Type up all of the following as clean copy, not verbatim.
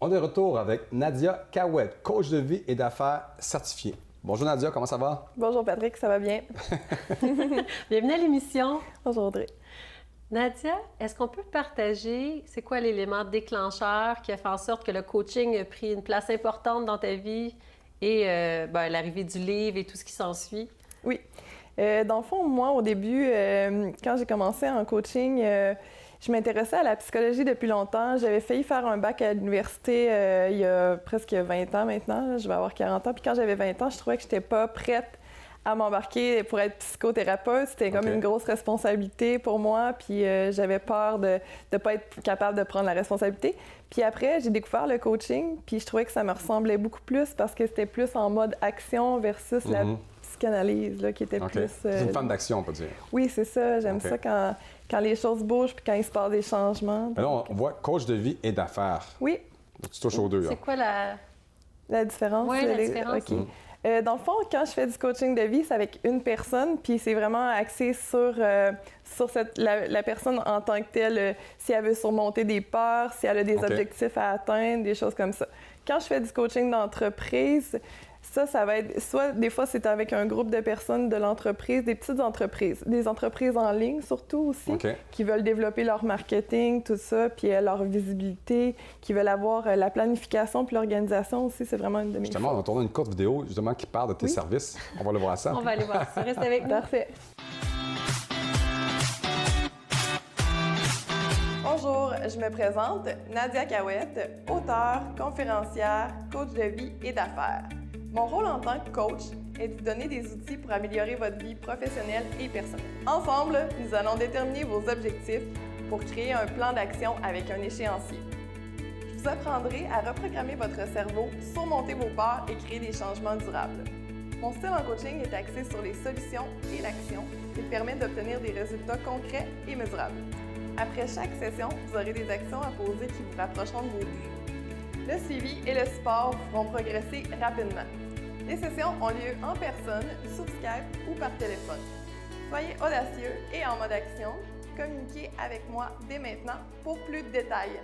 On est de retour avec Nadia Cahouette, coach de vie et d'affaires certifiée. Bonjour Nadia, comment ça va? Bonjour Patrick, ça va bien? Bienvenue à l'émission. Bonjour Audrey. Nadia, est-ce qu'on peut partager c'est quoi l'élément déclencheur qui a fait en sorte que le coaching a pris une place importante dans ta vie et l'arrivée du livre et tout ce qui s'ensuit? Oui. Dans le fond, moi, au début, quand j'ai commencé en coaching, je m'intéressais à la psychologie depuis longtemps. J'avais failli faire un bac à l'université il y a presque 20 ans maintenant. Je vais avoir 40 ans. Puis quand j'avais 20 ans, je trouvais que je n'étais pas prête à m'embarquer pour être psychothérapeute. C'était comme une grosse responsabilité pour moi. Puis j'avais peur de ne pas être capable de prendre la responsabilité. Puis après, j'ai découvert le coaching. Puis je trouvais que ça me ressemblait beaucoup plus parce que c'était plus en mode action versus la psychanalyse, là, qui était plus... C'est une femme d'action, on peut dire. Oui, c'est ça. J'aime ça quand les choses bougent puis quand il se passe des changements. Mais là, on voit coach de vie et d'affaires. Oui. Donc, tu touches aux deux. C'est quoi la différence? Oui, la différence. OK. Dans le fond, quand je fais du coaching de vie, c'est avec une personne, puis c'est vraiment axé sur la personne en tant que telle, si elle veut surmonter des peurs, si elle a des objectifs à atteindre, des choses comme ça. Quand je fais du coaching d'entreprise, ça va être soit des fois c'est avec un groupe de personnes de l'entreprise, des petites entreprises, des entreprises en ligne surtout aussi, qui veulent développer leur marketing, tout ça, puis leur visibilité, qui veulent avoir la planification puis l'organisation aussi, c'est vraiment une de mes Justement, on va tourner une courte vidéo justement qui parle de tes services. On va aller voir ça. On va aller voir ça. Reste avec nous. Parfait. Bonjour, je me présente, Nadia Cahouette, auteure, conférencière, coach de vie et d'affaires. Mon rôle en tant que coach est de vous donner des outils pour améliorer votre vie professionnelle et personnelle. Ensemble, nous allons déterminer vos objectifs pour créer un plan d'action avec un échéancier. Je vous apprendrai à reprogrammer votre cerveau, surmonter vos peurs et créer des changements durables. Mon style en coaching est axé sur les solutions et l'action. Il permet d'obtenir des résultats concrets et mesurables. Après chaque session, vous aurez des actions à poser qui vous rapprocheront de vos buts. Le suivi et le support vous feront progresser rapidement. Les sessions ont lieu en personne, sur Skype ou par téléphone. Soyez audacieux et en mode action. Communiquez avec moi dès maintenant pour plus de détails.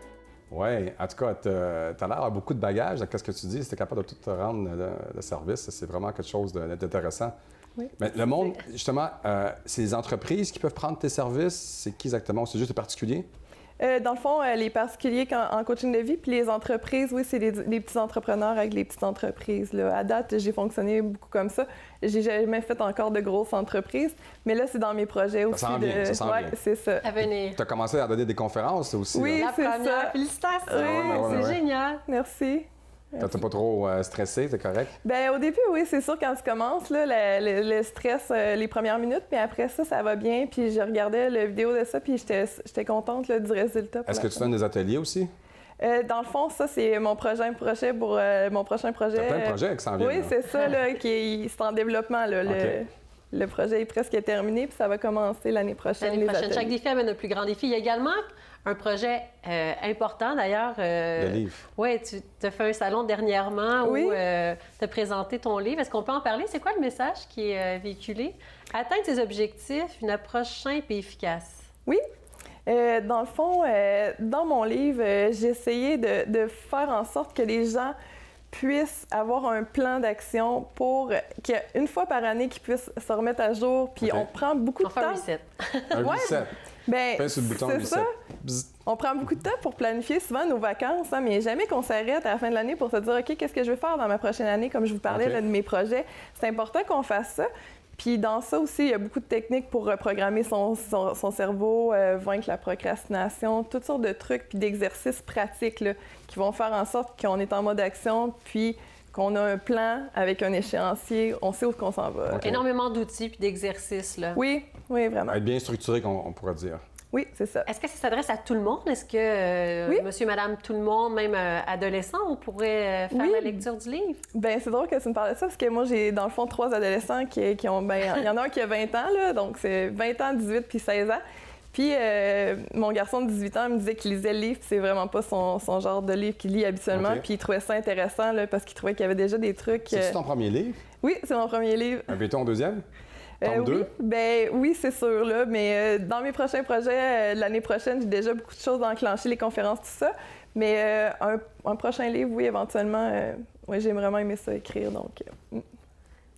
Oui, en tout cas, tu as l'air d'avoir beaucoup de bagages. Qu'est-ce que tu dis? Si tu es capable de tout te rendre de service, c'est vraiment quelque chose d'intéressant. Oui. Mais le monde, justement, c'est les entreprises qui peuvent prendre tes services. C'est qui exactement? C'est juste les particuliers? Dans le fond, les particuliers en coaching de vie, puis les entreprises, oui, c'est des petits entrepreneurs avec les petites entreprises. Là. À date, j'ai fonctionné beaucoup comme ça. J'ai jamais fait encore de grosses entreprises, mais là, c'est dans mes projets aussi. Ça sent bien, ça sent bien. C'est ça. À venir. Tu as commencé à donner des conférences aussi. Oui, là. c'est première. ça. Félicitations! C'est génial! Merci. T'es pas trop stressé, c'est correct? Bien, au début, oui, c'est sûr, quand tu commences, là, le stress, les premières minutes, mais après ça va bien. Puis je regardais la vidéo de ça, puis j'étais contente là, du résultat. Est-ce que tu donnes des ateliers aussi? Dans le fond, ça, c'est mon prochain projet pour mon prochain projet. T'as plein de projets qui s'en viennent. Oui, c'est ça, là, c'est en développement. Là, le projet est presque terminé, puis ça va commencer l'année prochaine. L'année prochaine. Chaque défi amène un plus grand défi. Il y a également un projet important, d'ailleurs. Le livre. Oui, tu as fait un salon dernièrement où tu as présenté ton livre. Est-ce qu'on peut en parler? C'est quoi le message qui est véhiculé? Atteindre tes objectifs, une approche simple et efficace. Oui. Dans le fond, dans mon livre, j'ai essayé de faire en sorte que les gens puissent avoir un plan d'action pour qu'une fois par année, qu'ils puissent se remettre à jour. Puis on prend beaucoup de temps. On fait un reset. Un reset. Ben, sur le bouton c'est reset. ça. On prend beaucoup de temps pour planifier souvent nos vacances, hein, mais jamais qu'on s'arrête à la fin de l'année pour se dire « OK, qu'est-ce que je veux faire dans ma prochaine année? » Comme je vous parlais là, de mes projets. C'est important qu'on fasse ça. Puis dans ça aussi, il y a beaucoup de techniques pour reprogrammer son cerveau, vaincre la procrastination, toutes sortes de trucs puis d'exercices pratiques là, qui vont faire en sorte qu'on est en mode action, puis qu'on a un plan avec un échéancier, on sait où qu'on s'en va. Énormément d'outils puis d'exercices. Là. Oui, vraiment. Être bien structuré, on pourrait dire. Oui, c'est ça. Est-ce que ça s'adresse à tout le monde? Est-ce que monsieur, madame, tout le monde, même adolescent, on pourrait faire la lecture du livre? Bien, c'est drôle que tu me parles de ça, parce que moi, j'ai dans le fond 3 adolescents qui ont... Bien, il y en a un qui a 20 ans, là, donc c'est 20 ans, 18 puis 16 ans. Puis mon garçon de 18 ans me disait qu'il lisait le livre, puis c'est vraiment pas son genre de livre qu'il lit habituellement. Puis il trouvait ça intéressant, là, parce qu'il trouvait qu'il y avait déjà des trucs... C'est ton premier livre? Oui, c'est mon premier livre. Invitons deuxième? Oui, c'est sûr, là, mais dans mes prochains projets, l'année prochaine, j'ai déjà beaucoup de choses à enclencher, les conférences, tout ça. Mais un prochain livre, oui, éventuellement. Oui, j'ai vraiment aimé ça écrire, donc...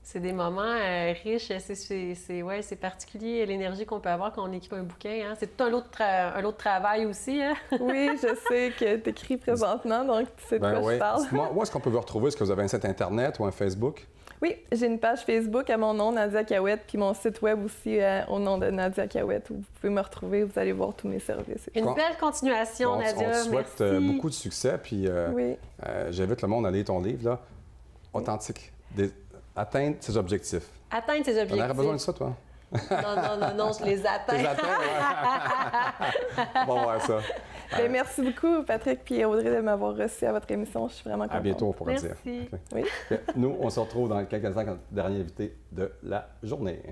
C'est des moments riches, c'est particulier l'énergie qu'on peut avoir quand on écrit un bouquin. Hein? C'est tout un autre travail aussi. Hein? Oui, je sais que tu écris présentement, donc tu sais de quoi je parle. Où est-ce qu'on peut vous retrouver? Est-ce que vous avez un site Internet ou un Facebook? Oui, j'ai une page Facebook à mon nom, Nadia Cahouette, puis mon site web aussi au nom de Nadia Cahouette, où vous pouvez me retrouver, vous allez voir tous mes services. Une belle continuation, Nadia. On te souhaite beaucoup de succès, puis j'invite le monde à lire ton livre, là, Authentique. Atteindre ses objectifs. Atteindre ses objectifs. On aurait besoin de ça, toi? Non, je les atteins. Tu les atteins, ouais. Bon, ouais, ça. Bien, merci beaucoup, Patrick et Audrey, de m'avoir reçu à votre émission. Je suis vraiment contente. À bientôt, on pourra Merci. dire. Okay. Oui. Nous, on se retrouve dans quelques instants avec notre dernier invité de la journée.